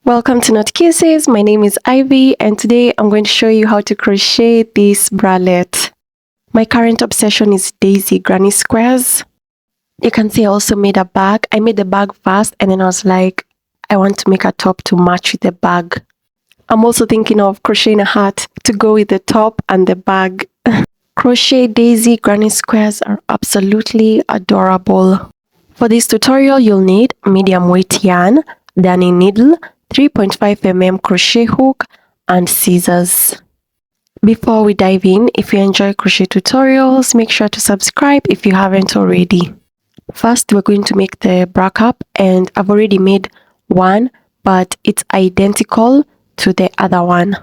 Welcome to Not Kisses. My name is Ivy and today I'm going to show you how to crochet this bralette. My current obsession is daisy granny squares. You can see I also made a bag. I made the bag first and then I was like, I want to make a top to match with the bag. I'm also thinking of crocheting a hat to go with the top and the bag. Crochet daisy granny squares are absolutely adorable. For this tutorial, you'll need medium weight yarn, darning needle, 3.5 mm crochet hook, and scissors. Before we dive in, if you enjoy crochet tutorials, make sure to subscribe if you haven't already. First, we're going to make the bra cup, and I've already made one, but it's identical to the other one.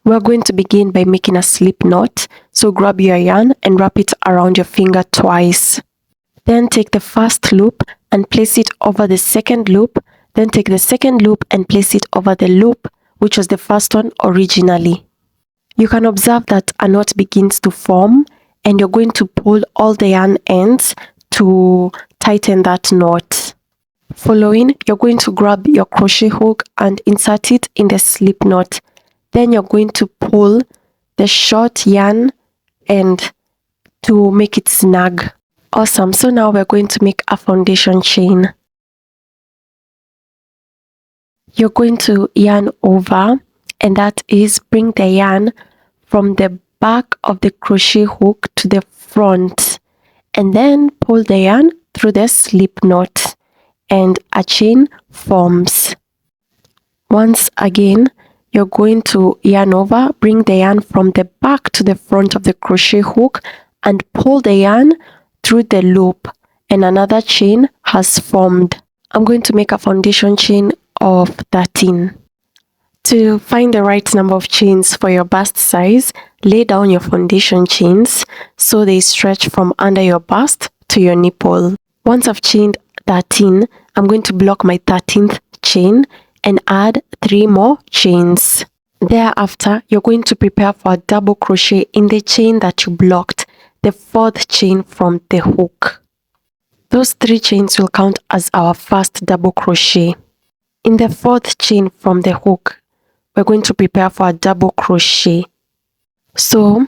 We're going to begin by making a slip knot, so grab your yarn and wrap it around your finger twice. Then take the first loop and place it over the second loop. Then take the second loop and place it over the loop, which was the first one originally. You can observe that a knot begins to form and you're going to pull all the yarn ends to tighten that knot. Following, you're going to grab your crochet hook and insert it in the slip knot. Then you're going to pull the short yarn end to make it snug. Awesome, so now we're going to make a foundation chain. You're going to yarn over, and that is bring the yarn from the back of the crochet hook to the front, and then pull the yarn through the slip knot, and a chain forms. Once again, you're going to yarn over, bring the yarn from the back to the front of the crochet hook, and pull the yarn through the loop, and another chain has formed. I'm going to make a foundation chain of 13. To find the right number of chains for your bust size, lay down your foundation chains so they stretch from under your bust to your nipple. Once I've chained 13, I'm going to block my 13th chain and add 3 more chains. Thereafter, you're going to prepare for a double crochet in the chain that you blocked, the 4th chain from the hook. Those 3 chains will count as our first double crochet. In the 4th chain from the hook, we're going to prepare for a double crochet. So,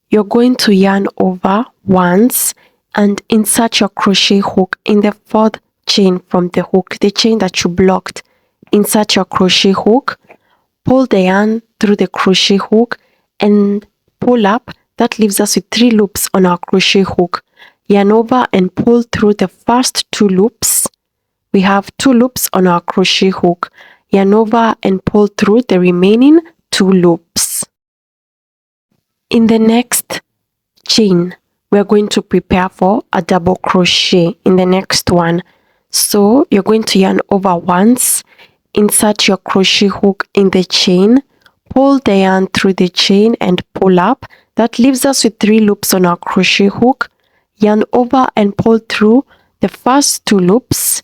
you're going to yarn over once and insert your crochet hook in the 4th chain from the hook, the chain that you blocked. Insert your crochet hook, pull the yarn through the crochet hook and pull up. That leaves us with 3 loops on our crochet hook. Yarn over and pull through the first 2 loops. We have 2 loops on our crochet hook. Yarn over and pull through the remaining 2 loops. In the next chain, we're going to prepare for a double crochet in the next one. So you're going to yarn over once, insert your crochet hook in the chain, pull the yarn through the chain and pull up. That leaves us with 3 loops on our crochet hook. Yarn over and pull through the first 2 loops.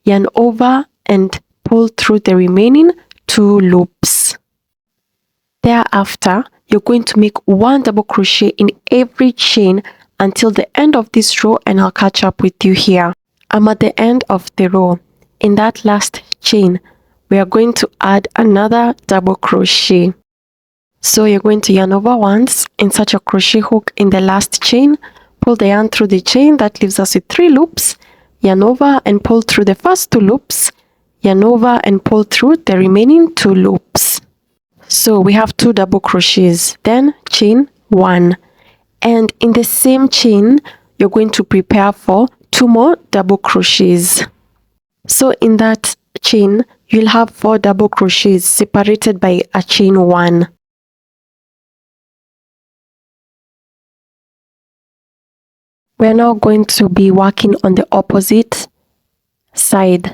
Yarn over and pull through the remaining 2 loops. Thereafter, you're going to make 1 double crochet in every chain until the end of this row, and I'll catch up with you here. I'm at the end of the row. In that last chain, we are going to add another double crochet. So you're going to yarn over once, insert your crochet hook in the last chain, pull the yarn through the chain. That leaves us with 3 loops. Yarn over and pull through the first 2 loops. Yarn over and pull through the remaining 2 loops. So we have 2 double crochets, then chain 1. And in the same chain, you're going to prepare for 2 more double crochets. So in that chain, you'll have 4 double crochets separated by a chain 1. We're now going to be working on the opposite side.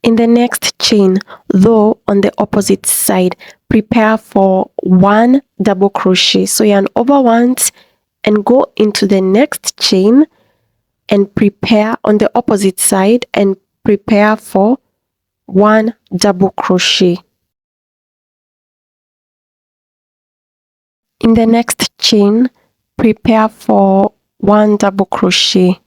In the next chain, though on the opposite side, prepare for 1 double crochet. So yarn over once and go into the next chain and prepare on the opposite side and prepare for 1 double crochet. In the next chain, prepare for 1 double crochet.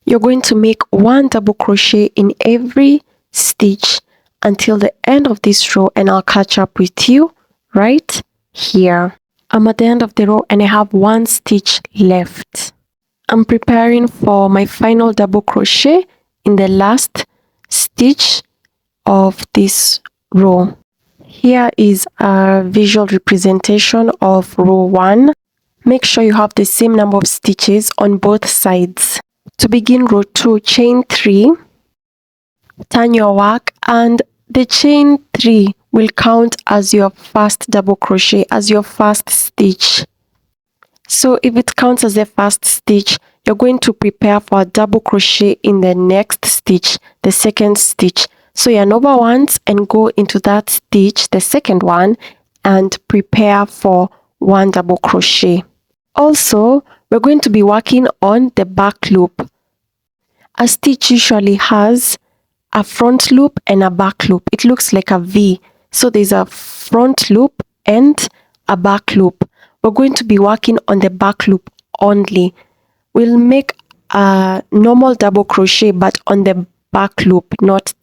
You're going to make 1 double crochet in every stitch until the end of this row, and I'll catch up with you right here. I'm at the end of the row and I have 1 stitch left. I'm preparing for my final double crochet in the last stitch of this row. Here is a visual representation of row 1. Make sure you have the same number of stitches on both sides. To begin row 2, chain 3, turn your work, and the chain 3 will count as your first double crochet, as your first stitch. So if it counts as the first stitch, you're going to prepare for a double crochet in the next stitch, the second stitch. So yarn over once and go into that stitch, the second one, and prepare for 1 double crochet. Also, we're going to be working on the back loop. A stitch usually has a front loop and a back loop. It looks like a V. So there's a front loop and a back loop. We're going to be working on the back loop only. We'll make a normal double crochet but on the back loop, not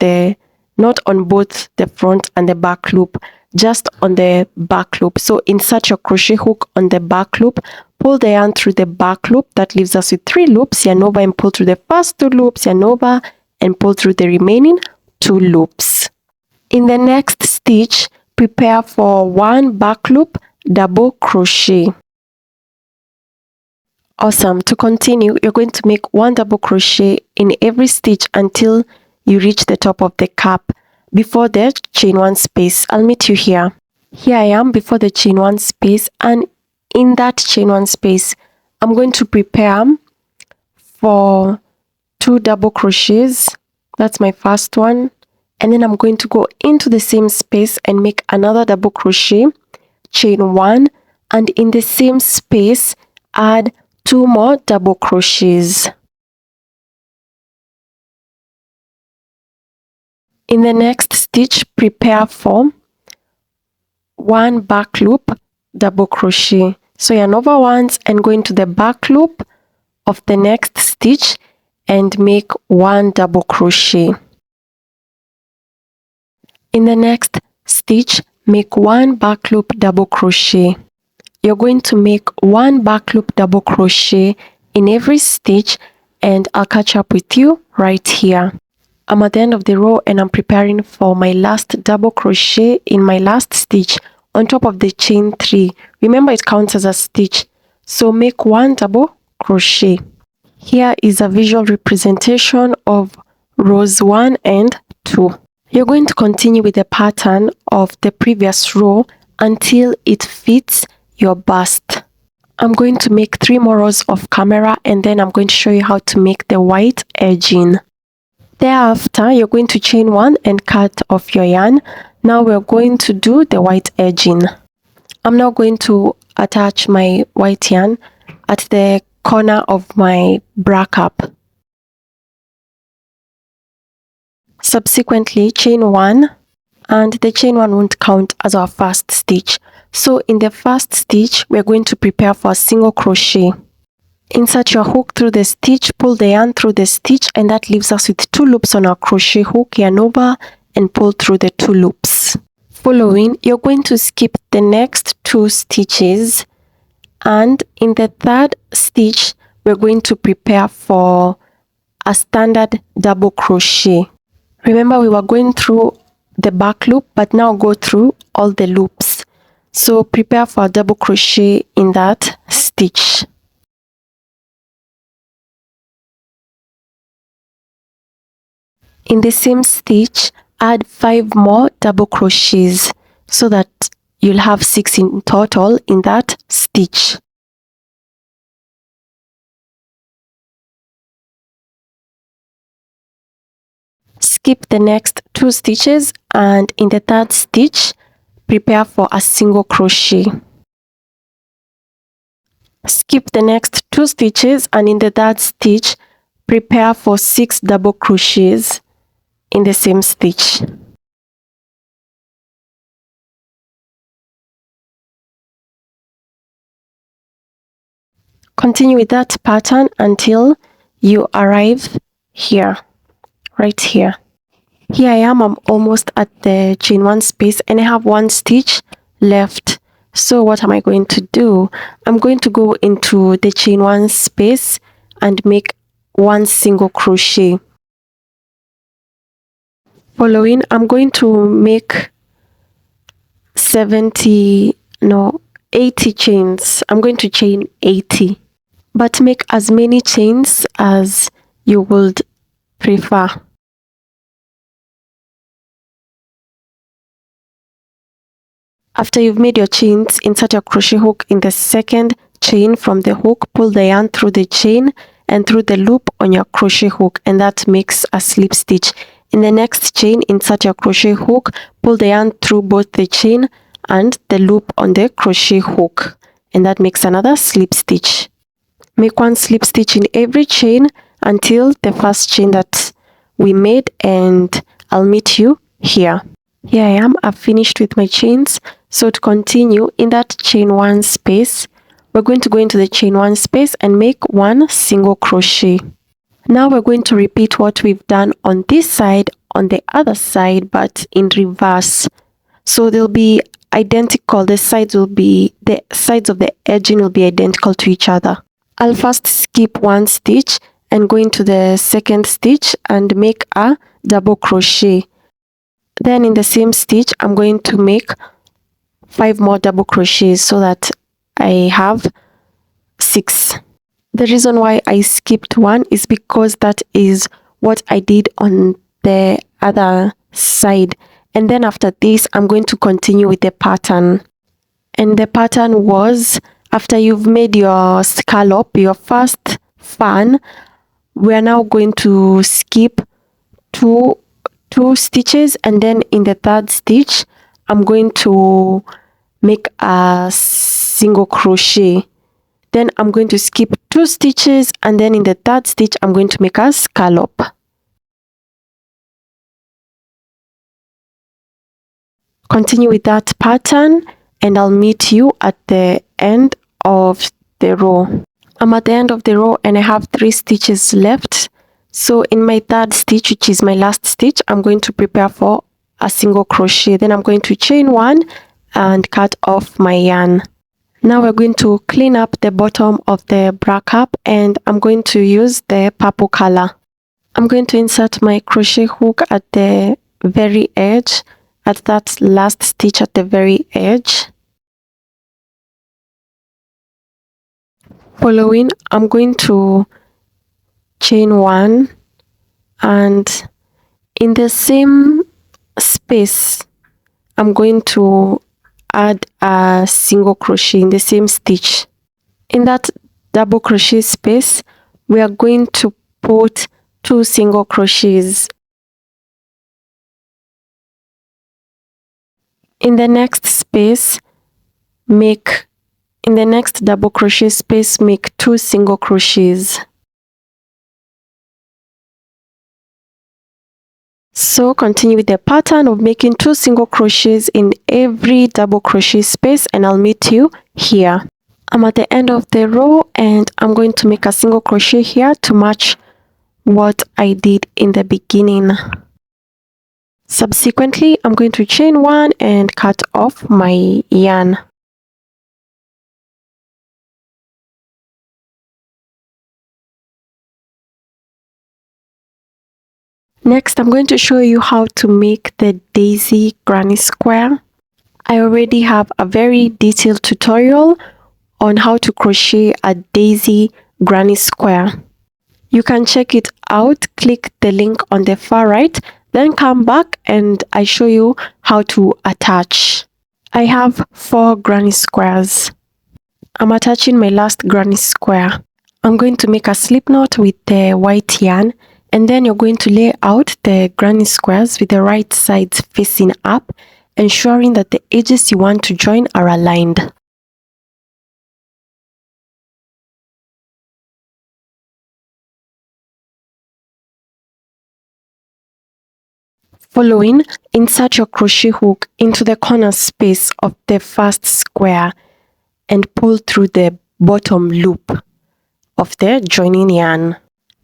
on both the front and the back loop, just on the back loop. So insert your crochet hook on the back loop, pull the yarn through the back loop. That leaves us with 3 loops. Yarn over and pull through the first 2 loops, yarn over and pull through the remaining 2 loops. In the next stitch, prepare for 1 back loop double crochet. Awesome. To continue, you're going to make 1 double crochet in every stitch until you reach the top of the cap before the chain 1 space. I'll meet you here. Here I am before the chain 1 space, and in that chain 1 space, I'm going to prepare for 2 double crochets. That's my first one. And then I'm going to go into the same space and make another double crochet, chain 1, and in the same space, add 2 more double crochets. In the next stitch, prepare for 1 back loop double crochet. So yarn over once and go into the back loop of the next stitch and make 1 double crochet. In the next stitch, make 1 back loop double crochet. You're going to make 1 back loop double crochet in every stitch, and I'll catch up with you right here. I'm at the end of the row and I'm preparing for my last double crochet in my last stitch on top of the chain 3. Remember, it counts as a stitch, so make 1 double crochet. Here is a visual representation of rows 1 and 2. You're going to continue with the pattern of the previous row until it fits your bust. I'm going to make 3 more rows of camera, and then I'm going to show you how to make the white edging. Thereafter, you're going to chain 1 and cut off your yarn. Now we're going to do the white edging. I'm now going to attach my white yarn at the corner of my bra cup. Subsequently, chain 1, and the chain 1 won't count as our first stitch. So in the first stitch, we're going to prepare for a single crochet. Insert your hook through the stitch, pull the yarn through the stitch, and that leaves us with 2 loops on our crochet hook. Yarn over and pull through the 2 loops. Following, you're going to skip the next 2 stitches, and in the third stitch, we're going to prepare for a standard double crochet. Remember, we were going through the back loop, but now go through all the loops. So prepare for a double crochet in that stitch. In the same stitch, add 5 more double crochets so that you'll have 6 in total in that stitch. Skip the next 2 stitches, and in the third stitch, prepare for a single crochet. Skip the next 2 stitches, and in the third stitch, prepare for 6 double crochets in the same stitch. Continue with that pattern until you arrive here, right here. Here I am, I'm almost at the chain 1 space and I have 1 stitch left. So what am I going to do? I'm going to go into the chain 1 space and make 1 single crochet. Following, I'm going to make 80 chains. I'm going to chain 80, but make as many chains as you would prefer. After you've made your chains, insert your crochet hook in the second chain from the hook, pull the yarn through the chain and through the loop on your crochet hook, and that makes a slip stitch. In the next chain, insert your crochet hook, pull the yarn through both the chain and the loop on the crochet hook, and that makes another slip stitch. Make 1 slip stitch in every chain until the first chain that we made, and I'll meet you here. Here I am, I've finished with my chains. So to continue, in that chain 1 space, we're going to go into the chain 1 space and make 1 single crochet. Now we're going to repeat what we've done on this side on the other side, but in reverse. So they'll be identical. The sides of the edging will be identical to each other. I'll first skip 1 stitch and go into the second stitch and make a double crochet. Then in the same stitch, I'm going to make 5 more double crochets so that I have 6. The reason why I skipped 1 is because that is what I did on the other side. And then after this, I'm going to continue with the pattern. And the pattern was, after you've made your scallop, your first fan, we are now going to skip 2 stitches, and then in the third stitch I'm going to make a single crochet. Then I'm going to skip 2 stitches, and then in the third stitch I'm going to make a scallop. Continue with that pattern and I'll meet you at the end of the row. I'm at the end of the row and I have 3 stitches left. So in my third stitch, which is my last stitch, I'm going to prepare for a single crochet. Then I'm going to chain 1 and cut off my yarn. Now we're going to clean up the bottom of the bra cap, and I'm going to use the purple color. I'm going to insert my crochet hook at the very edge, at that last stitch at the very edge. Following, I'm going to chain 1, and in the same space I'm going to add a single crochet in the same stitch. In that double crochet space, we are going to put 2 single crochets. In the next space, in the next double crochet space, make 2 single crochets. So continue with the pattern of making 2 single crochets in every double crochet space, and I'll meet you here. I'm at the end of the row and I'm going to make a single crochet here to match what I did in the beginning. Subsequently, I'm going to chain 1 and cut off my yarn. Next, I'm going to show you how to make the daisy granny square. I already have a very detailed tutorial on how to crochet a daisy granny square. You can check it out. Click the link on the far right, then come back and I show you how to attach. I have 4 granny squares. I'm attaching my last granny square. I'm going to make a slip knot with the white yarn, and then you're going to lay out the granny squares with the right sides facing up, ensuring that the edges you want to join are aligned. Following, insert your crochet hook into the corner space of the first square and pull through the bottom loop of the joining yarn.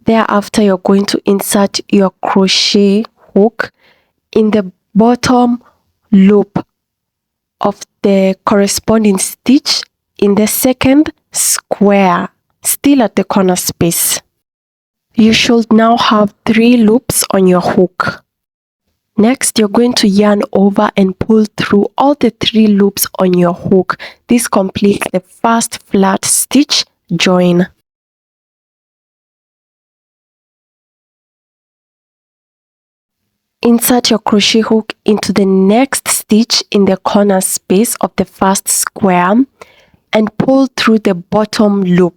Thereafter, you're going to insert your crochet hook in the bottom loop of the corresponding stitch in the second square, still at the corner space. You should now have 3 loops on your hook. Next, you're going to yarn over and pull through all the 3 loops on your hook. This completes the first flat stitch join. Insert your crochet hook into the next stitch in the corner space of the first square and pull through the bottom loop.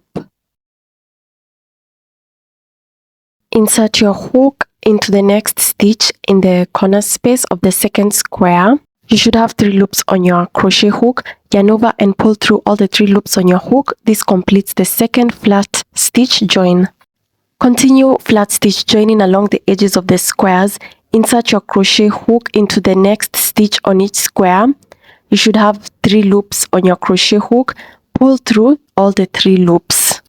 Insert your hook into the next stitch in the corner space of the second square. You should have 3 loops on your crochet hook. Yarn over and pull through all the 3 loops on your hook. This completes the second flat stitch join. Continue flat stitch joining along the edges of the squares. Insert your crochet hook into the next stitch on each square. You should have 3 loops on your crochet hook. Pull through all the 3 loops.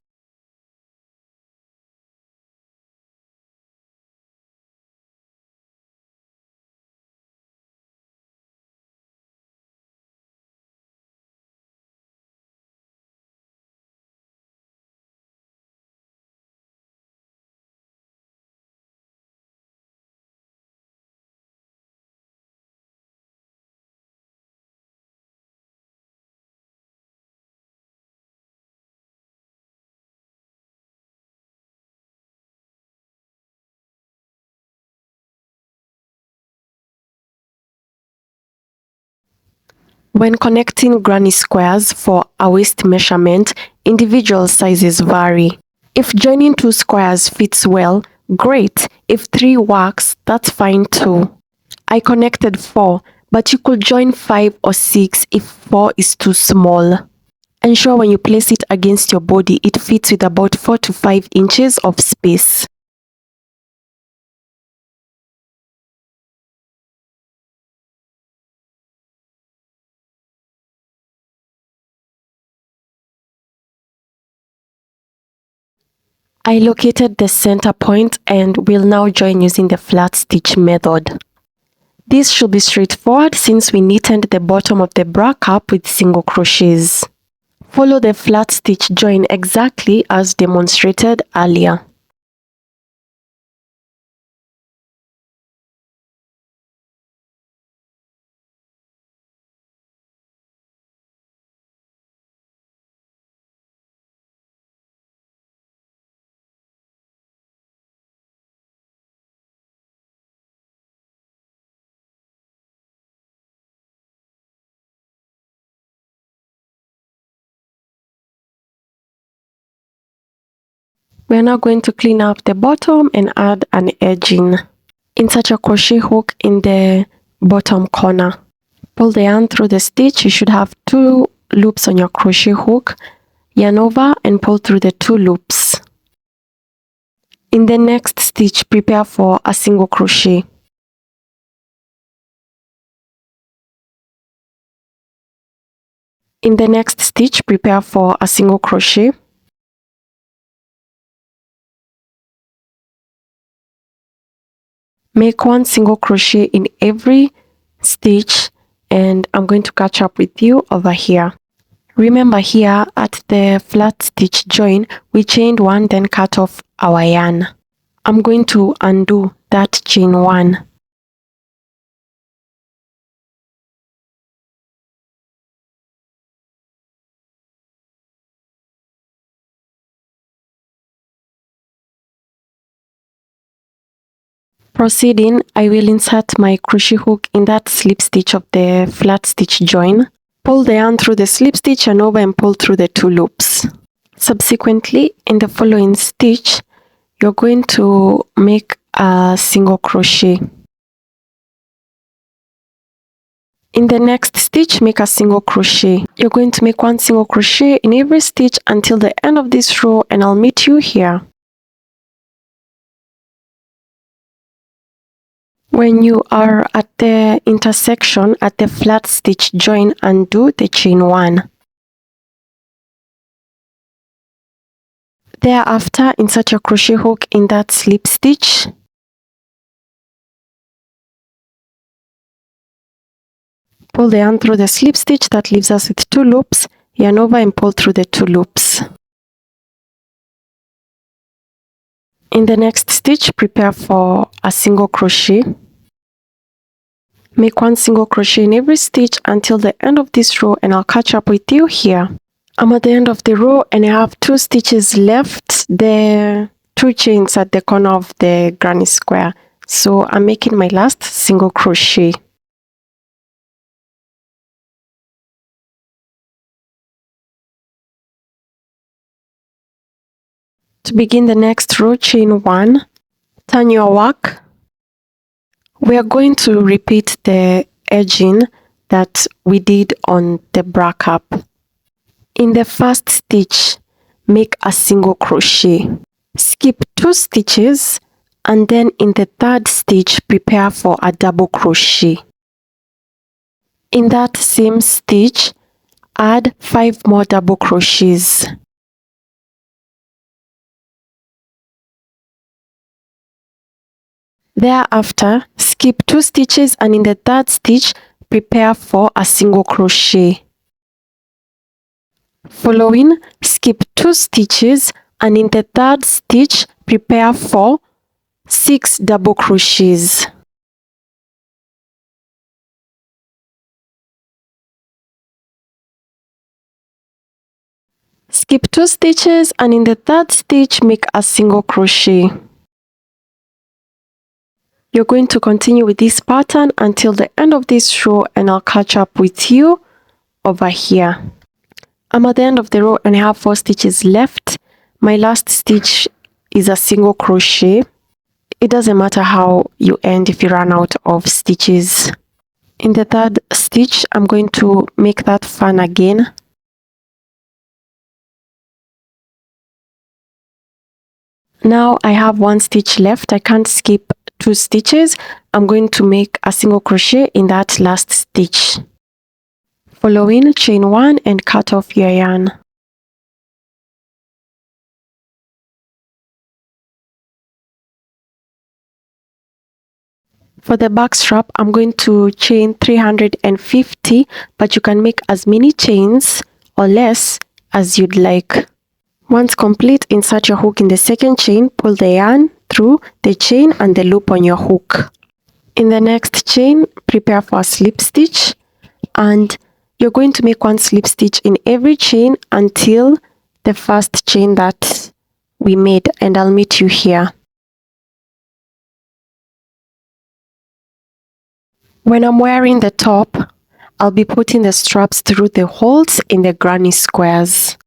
When connecting granny squares for a waist measurement, individual sizes vary. If joining 2 squares fits well, great. If 3 works, that's fine too. I connected 4, but you could join 5 or 6 if 4 is too small. Ensure when you place it against your body, it fits with about 4 to 5 inches of space. I located the center point and will now join using the flat stitch method. This should be straightforward since we knitted the bottom of the bra cap with single crochets. Follow the flat stitch join exactly as demonstrated earlier. We are now going to clean up the bottom and add an edging. Insert your crochet hook in the bottom corner. Pull the yarn through the stitch. You should have 2 loops on your crochet hook. Yarn over and pull through the 2 loops. In the next stitch, prepare for a single crochet. In the next stitch, prepare for a single crochet. Make 1 single crochet in every stitch, and I'm going to catch up with you over here. Remember, here at the flat stitch join, we chained 1, then cut off our yarn. I'm going to undo that chain 1. Proceeding, I will insert my crochet hook in that slip stitch of the flat stitch join. Pull the yarn through the slip stitch and over and pull through the 2 loops. Subsequently, in the following stitch, you're going to make a single crochet. In the next stitch, make a single crochet. You're going to make 1 single crochet in every stitch until the end of this row, and I'll meet you here. When you are at the intersection at the flat stitch join, undo the chain 1. Thereafter, insert your crochet hook in that slip stitch. Pull the yarn through the slip stitch. That leaves us with 2 loops. Yarn over and pull through the 2 loops. In the next stitch, prepare for a single crochet. Make 1 single crochet in every stitch until the end of this row, and I'll catch up with you here. I'm at the end of the row and I have 2 stitches left. The 2 chains at the corner of the granny square. So I'm making my last single crochet. To begin the next row, chain 1, turn your work. We are going to repeat the edging that we did on the bra cap. In the first stitch, make a single crochet. Skip 2 stitches, and then in the third stitch, prepare for a double crochet. In that same stitch, add 5 more double crochets. Thereafter, skip 2 stitches, and in the third stitch, prepare for a single crochet. Following, skip 2 stitches, and in the third stitch, prepare for 6 double crochets. Skip 2 stitches, and in the third stitch, make a single crochet. You're going to continue with this pattern until the end of this row, and I'll catch up with you over here. I'm at the end of the row and I have 4 stitches left. My last stitch is a single crochet. It doesn't matter how you end if you run out of stitches. In the third stitch, I'm going to make that fan again. Now I have 1 stitch left. I can't skip 2 stitches. I'm going to make a single crochet in that last stitch. Following, chain 1 and cut off your yarn. For the back strap, I'm going to chain 350, but you can make as many chains or less as you'd like. Once complete, insert your hook in the second chain, pull the yarn through the chain and the loop on your hook. In the next chain, prepare for a slip stitch, and you're going to make 1 slip stitch in every chain until the first chain that we made, and I'll meet you here. When I'm wearing the top, I'll be putting the straps through the holes in the granny squares.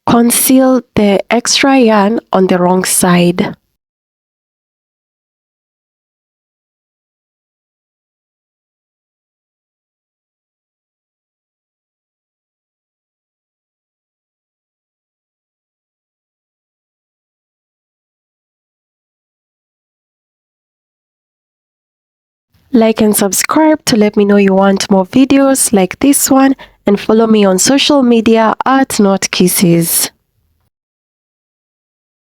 Conceal the extra yarn on the wrong side. Like and subscribe to let me know you want more videos like this one, and follow me on social media at Not Kisses.